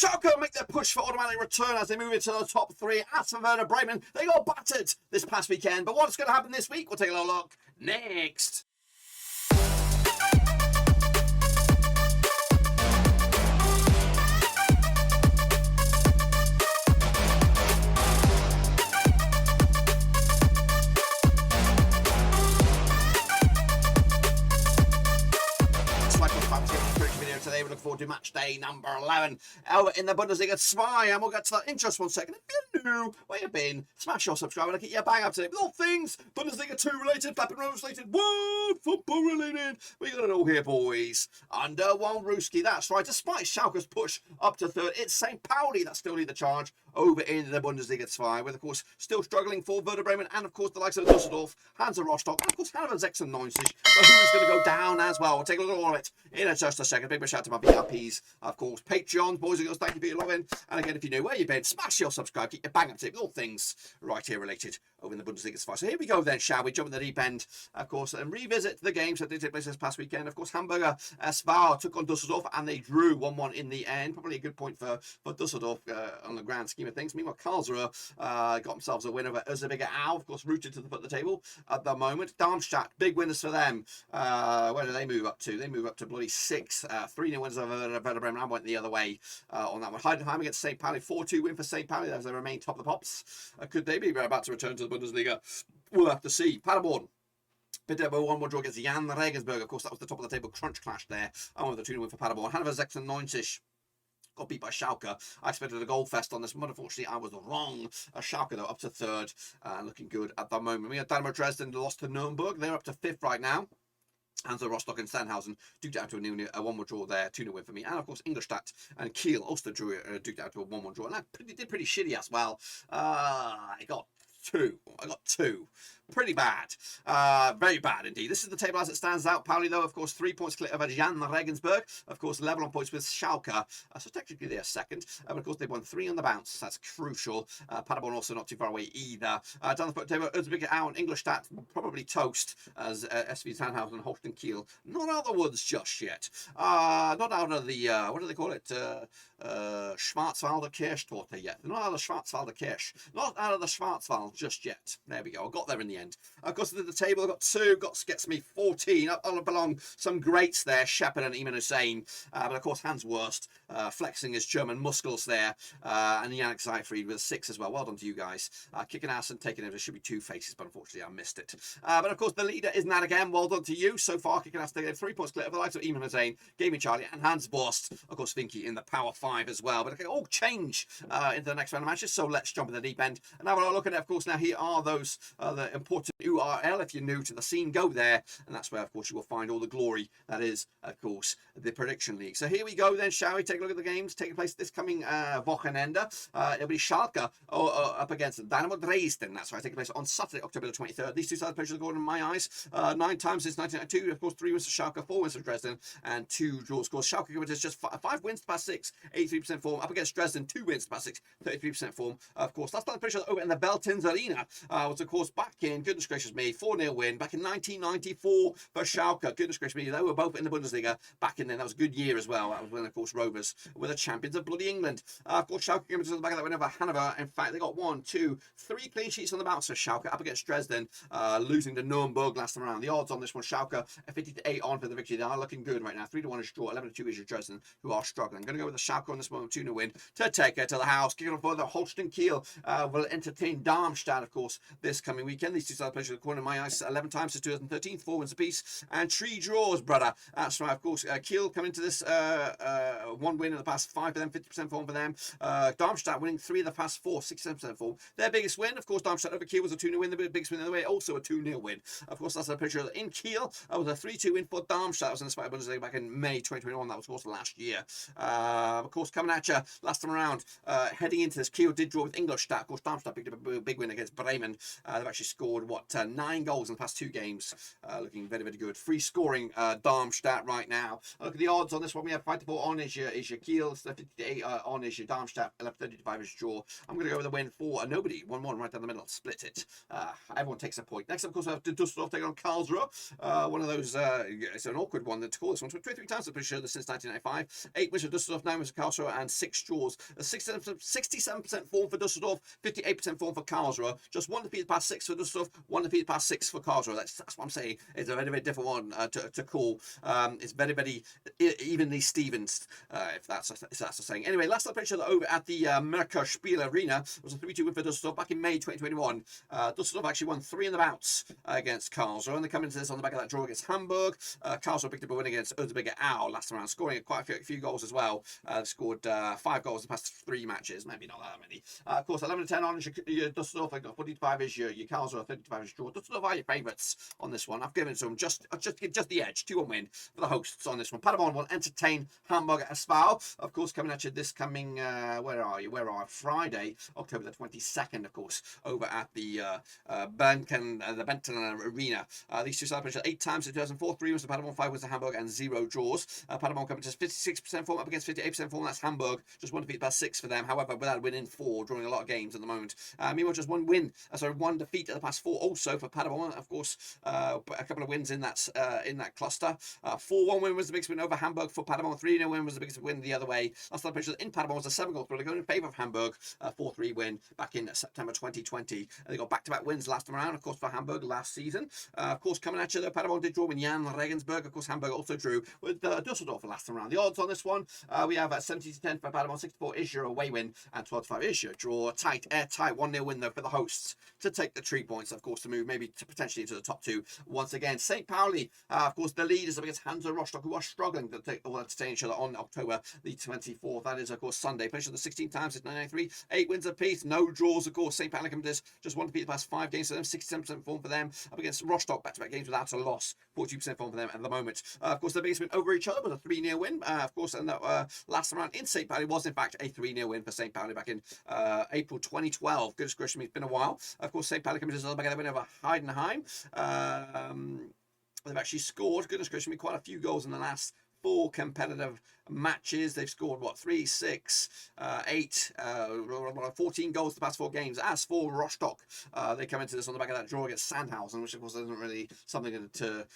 Schalke make their push for automatic return as they move into the top three. As for Werder Bremen, they got battered this past weekend. But what's going to happen this week? We'll take a little look next. Today we look forward to match day number 11 out in the Bundesliga 2, and we'll get to that in just 1 second. If you're new, where you been, smash your subscribe and I'll get you bang up today with all things Bundesliga 2 related, Clapping Rose related, football related. We got it all here, boys. Under one Ruski, that's right. Despite Schalke's push up to third, it's St. Pauli that still lead the charge over in the Bundesliga 2, with of course still struggling for Werder Bremen and of course the likes of Düsseldorf, Hansa, Rostock, and of course Hannover 96. But who's going to go down as well? We'll take a look at all of it in just a second. Big shout out to my VIPs, of course, Patreons, boys and girls, thank you for your loving. And again, if you're new, where you been, smash your subscribe, keep your bang up to date with all things right here related over in the Bundesliga 2. So here we go then, shall we? Jump in the deep end, of course, and revisit the games that did take place this past weekend. Of course, Hamburger SV took on Düsseldorf and they drew 1-1 in the end. Probably a good point for Düsseldorf on the grand scheme of things. Meanwhile, Karlsruher got themselves a win over Erzgebirge Aue, of course, rooted to the foot of the table at the moment. Darmstadt, big winners for them. Where do they move up to? They move up to bloody 6. 3-0 wins over Werder Bremen. I went the other way on that one. Heidenheim against St. Pauli, 4-2 win for St. Pauli as they remain top of the pops. Could they be about to return to the Bundesliga? We'll have to see. Paderborn. Paderborn 1-1 draw against Jahn, Regensburg. Of course, that was the top of the table crunch clash there. I went with the 2-0 win for Paderborn. Hannover 96. Got beat by Schalke. I expected a goal fest on this one. Unfortunately, I was wrong. Schalke, though, up to third. Looking good at the moment. We had Dynamo Dresden lost to Nürnberg. They're up to 5th right now. Hansa, Rostock and Sandhausen duked out to a 1-1 draw there, 2-0 win for me. And of course, Ingolstadt and Kiel also duked out to a 1-1 draw. And that did pretty shitty as well. I got two. Pretty bad. Very bad indeed. This is the table as it stands out. Pauli, though, of course, 3 points clear over Jahn Regensburg. Of course, level on points with Schalke. So technically they're second. But of course, they've won 3 on the bounce. That's crucial. Paderborn also not too far away either. Down the foot table, Erzgebirge Aue and Ingolstadt probably toast as SV Sandhausen and Holstein Kiel. Not out of the woods just yet. Not out of the, what do they call it? Schwarzwalder Kirschtorte yet. They're not out of the Schwarzwalder Kirsch. Not out of the Schwarzwald just yet. There we go. I got there in the end. Of course, at the table, I've got 2. Gets me 14. Up belong some greats there, Shepard and Iman Hussein. But of course, Hans Wurst flexing his German muscles there. And Yannick Seifried with a 6 as well. Well done to you guys. Kicking ass and taking it. There should be 2 faces, but unfortunately, I missed it. But of course, the leader is Nat again. Well done to you. So far, kicking ass, taking 3 points clear of the likes of Iman Hussein, Gaming Charlie, and Hans Wurst. Of course, Vinky in the Power 5 as well. But it can all change into the next round of matches. So let's jump in the deep end. And have a look at it. Of course, now here are those the important URL. If you're new to the scene, go there, and that's where, of course, you will find all the glory that is, of course, the Prediction League. So here we go then, shall we? Take a look at the games taking place this coming Wochenende. It'll be Schalke up against Dynamo Dresden. That's right, taking place on Saturday, October the 23rd. These two sides played according in my eyes 9 times since 1992. Of course, 3 wins for Schalke, 4 wins for Dresden, and 2 draws. Of course, Schalke is just 5 wins to past 6, 83% form. Up against Dresden, 2 wins to past 6, 33% form. Of course, that's not the picture over in the Beltins Arena. Was of course back in, goodness gracious me, 4-0 win back in 1994 for Schalke. Goodness gracious me, they were both in the Bundesliga back in then. That was a good year as well. That was when, of course, Rovers were the champions of bloody England. Of course, Schalke came to the back of that win over Hannover. In fact, they got 1, 2, 3 clean sheets on the bounce for Schalke up against Dresden, losing to Nürnberg last time around. The odds on this one, Schalke 50-8 on for the victory. They are looking good right now. 3-1 is draw, 11-2 is your Dresden, who are struggling. I'm going to go with the Schalke on this one, 2-0 win to take it to the house. Kicking off for the Holstein Kiel will entertain Darmstadt, of course, this coming weekend. These two sides played according to my eyes 11 times since 2013, 4 wins apiece, and 3 draws, brother. That's right, of course. Kiel coming to this 1 win in the past 5 for them, 50% form for them. Darmstadt winning 3 of the past 4, 67% form. Their biggest win, of course, Darmstadt over Kiel was a 2-0 win. The biggest win the other way, also a 2-0 win. Of course, that's a picture in Kiel. That was a 3-2 win for Darmstadt. That was in the Spider Bundesliga back in May 2021. That was, of course, last year. Of course, coming at you last time around, heading into this, Kiel did draw with Ingolstadt. Of course, Darmstadt picked up a big win against Bremen. They've actually scored, 9 goals in the past 2 games. Looking very, very good. Free scoring Darmstadt right now. Look at the odds on this one. We have 5-4 on is is your Kiel, 11:58 on is your Darmstadt, 11:35 is your draw. I'm going to go with a win for nobody, 1-1 right down the middle, split it. Everyone takes a point. Next, of course, I have Düsseldorf taking on Karlsruher. One of those, it's an awkward one to call this one. 23 times I'm pretty sure since 1995. 8 wins for Düsseldorf, 9 wins for Karlsruher, and 6 draws. 67% form for Düsseldorf, 58% form for Karlsruher. Just 1 defeated past 6 for Düsseldorf, 1 defeated past 6 for Karlsruher. That's what I'm saying. It's a very, very different one to call. It's very, very evenly Stevens, if that's the saying. Anyway, last time picture over at the Merkur Arena was a 3-2 win for Düsseldorf back in May 2021. Düsseldorf actually won 3 in the bouts against Karlsruhe, and they come into this on the back of that draw against Hamburg. Karlsruhe picked up a win against Erzgebirge Aue last round, scoring quite a few goals as well. They've scored 5 goals in the past 3 matches, maybe not that many. Of course, 11-10 on is your Düsseldorf. I've got 45 is your Karlsruhe, 35 is your draw. Düsseldorf are your favourites on this one. I've given it to them just the edge, 2-1 win for the hosts on this one. Paderborn will entertain Hamburger SV. Of course, coming at you this coming, where are you? Friday, October the 22nd, of course, over at the Benten Arena. These two celebrations 8 times in 2004, 3 wins to Paderborn, 5 wins to Hamburg, and 0 draws. Paderborn coming to 56% form up against 58% form. That's Hamburg. Just 1 defeat past 6 for them. However, without winning 4, drawing a lot of games at the moment. Meanwhile, just 1 defeat at the past 4 also for Paderborn. Of course, a couple of wins in that cluster. 4-1 win was the biggest win over Hamburg for Paderborn. 3-0 win was the biggest win the other way. Last time picture in Paderborn was a 7-goal thriller going in favour of Hamburg. 4-3 win back in September 2020. And they got back-to-back wins last time around, of course, for Hamburg last season. Of course, coming at you, though, Paderborn did draw with Jahn, Regensburg. Of course, Hamburg also drew with Düsseldorf last time around. The odds on this one, we have 70-10 for Paderborn, 64 is your away win, and 12-5 is your draw. Airtight 1-0 win, though, for the hosts to take the 3 points, of course, to move maybe potentially into the top 2 once again. St. Pauli, of course, the leaders up against Hansa Rostock, who are struggling to entertain each other on October the 24th. That is, of course, Sunday. Played the 16 times since 1993. 8 wins apiece, no draws, of course. St. Pauli coming to this, just 1 defeat the past 5 games for them, 67% form for them. Up against Rostock, back-to-back games without a loss, 42% form for them at the moment. Of course, the biggest win over each other was a 3-0 win. Of course, and last round in St. Pauli was, in fact, a 3-0 win for St. Pauli back in April 2012. Goodness gracious me, it's been a while. Of course, St. Pauli coming to this back of the win over Heidenheim. They've actually scored, goodness gracious me, quite a few goals in the last 4 competitive matches. They've scored 3, 6, 8, 14 goals the past 4 games. As for Rostock, they come into this on the back of that draw against Sandhausen, which of course isn't really something to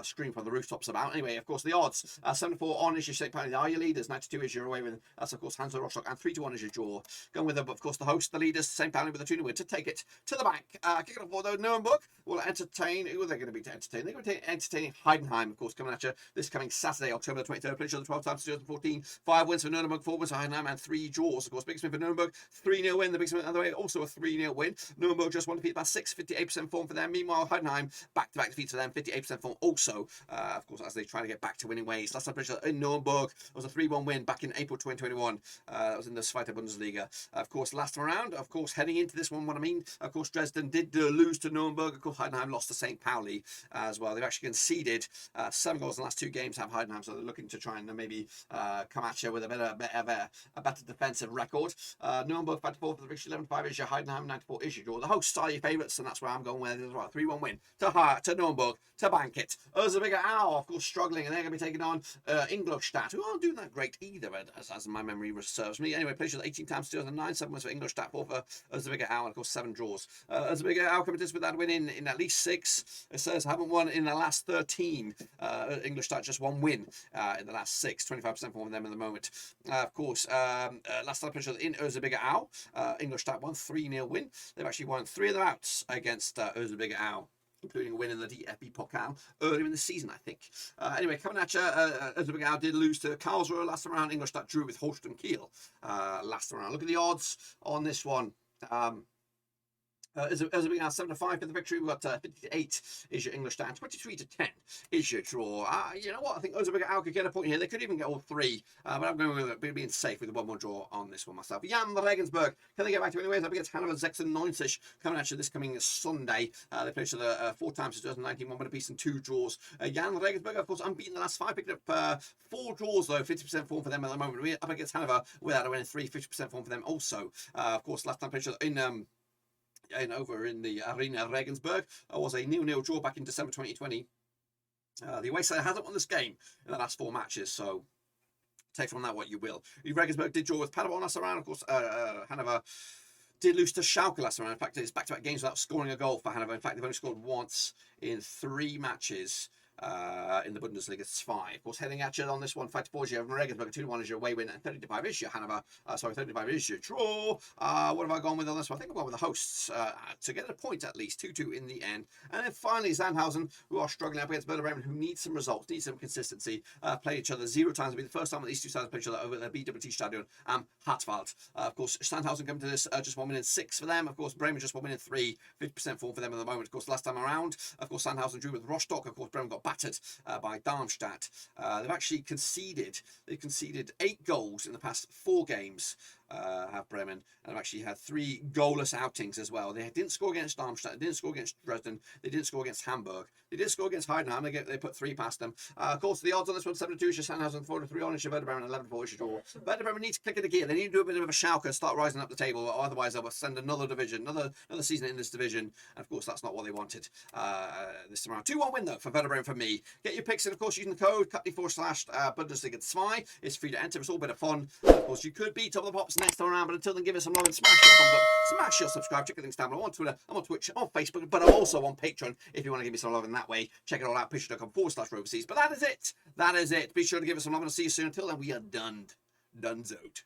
scream from the rooftops about. Anyway, of course, the odds 7-4 on is your St. Pauli, they are your leaders. 92 is your away win. That's of course Hansa Rostock, and 3-1 is your draw. Going with them, of course, the host, the leaders, St. Pauli with a 2-0 win to take it to the bank. Kicking off for though, Nürnberg will entertain. Who are they going to be entertaining? They're going to be entertaining Heidenheim, of course, coming at you this coming Saturday, October the 23rd. Played the 12 times 2014. 5 wins for Nürnberg, 4 wins for Heidenheim, and 3 draws. Of course, biggest win for Nürnberg, 3-0 win. The biggest win the other way, also a 3-0 win. Nürnberg just 1 defeat past 6, 58% form for them. Meanwhile, Heidenheim back-to-back defeats for them, 58% form also. Of course, as they try to get back to winning ways. Last time in Nürnberg was a 3-1 win back in April 2021. That was in the Zweite Bundesliga. Of course, last time around, of course, heading into this one, of course, Dresden did lose to Nürnberg. Of course, Heidenheim lost to St. Pauli as well. They've actually conceded 7 goals in the last 2 games, have Heidenheim, so they're looking to try and maybe come at you with a better defensive record. Nürnberg 5-4 for the victory, 11-5 is your Heidenheim, 94 is your draw. The hosts are your favourites, and that's where I'm going with as well. 3-1 win to Nürnberg to bank it. Erzgebirge Aue, of course, struggling, and they're going to be taking on Ingolstadt, who aren't doing that great either, as my memory serves me. Anyway, played 18 times 2009, 7 wins for Ingolstadt, 4 for Erzgebirge Aue, and of course 7 draws. Erzgebirge Aue coming to this with that win in at least 6. It says haven't won in the last 13. Ingolstadt just 1 win in the last 6, 25% for them at the moment. Of course, last time played in Erzgebirge Aue, Ingolstadt won 3-0 win. They've actually won 3 of their outs against Erzgebirge Aue, including a win in the DFB Pokal earlier in the season, I think. Anyway, coming at you, Erzgebirge Aue did lose to Karlsruher last time around. Ingolstadt drew with Holstein Kiel last time around. Look at the odds on this one. As we now 7-5 for the victory, we've got 58 is your Ingolstadt, 23-10 is your draw. You know what? I think Erzgebirge Aue could get a point here. They could even get all 3, but I'm going with being safe with a 1-1 draw on this one myself. Jahn, Regensburg, can they get back to anyways? Up against Hannover 96 coming at you this coming Sunday. They played each other 4 times in 2019, 1 win apiece and 2 draws. Jahn, Regensburg, of course, unbeaten the last 5, picking up 4 draws though, 50% form for them at the moment. We're up against Hannover without a win, 50% form for them also. Of course, last time played each other in over in the Arena Regensburg was a 0-0 draw back in December 2020. The away side hasn't won this game in the last 4 matches, so Take from that what you will. Regensburg did draw with Paderborn last round. Of course, Hannover did lose to Schalke last round. In fact, it's back-to-back games without scoring a goal for Hannover. In fact, they've only scored once in 3 matches in the Bundesliga. It's 5. Of course, heading at you on this one, fight towards you. Regensburg 2-1 is your away win, and 30-5 is your Hannover. 30-5 is your draw. What have I gone with on this one? I think I've gone with the hosts to get a point at least, 2-2 in the end. And then finally, Sandhausen, who are struggling up against Werder Bremen, who need some results, need some consistency. Play each other 0 times. It'll be the first time that these two sides play each other over the BWT Stadion Hartwald. Of course, Sandhausen come to this just 1 win in 6 for them. Of course, Bremen just 1 win in 3, 50% form for them at the moment. Of course, last time around, of course, Sandhausen drew with Rostock. Of course, Bremen got battered by Darmstadt. They've actually conceded 8 goals in the past 4 games. Have Bremen, and have actually had 3 goalless outings as well. They didn't score against Darmstadt, they didn't score against Dresden, they didn't score against Hamburg, they did score against Heidenheim. They put 3 past them. Of course, the odds on this one 7-2 is your Sandhausen, 4-3 on is your Werder Bremen, 11-4 is your draw. Werder Bremen need to click into gear. They need to do a bit of a Schalke and start rising up the table, or otherwise they'll send another division, another season in this division. And of course, that's not what they wanted this time around. 2-1 win though for Werder Bremen for me. Get your picks in, of course, using the code /Bundesliga 2. It's free to enter. It's all a bit of fun. Of course, you could beat Top of the Pops next time around, but until then, give us some love and smash your thumbs up, smash your subscribe, check the links down below. I'm on Twitter, I'm on Twitch, I'm on Facebook, but I'm also on Patreon if you want to give me some love in that way. Check it all out, patreon.com/Roverseas. But that is it. Be sure to give us some love and I'll see you soon. Until then, we are done. Done's out.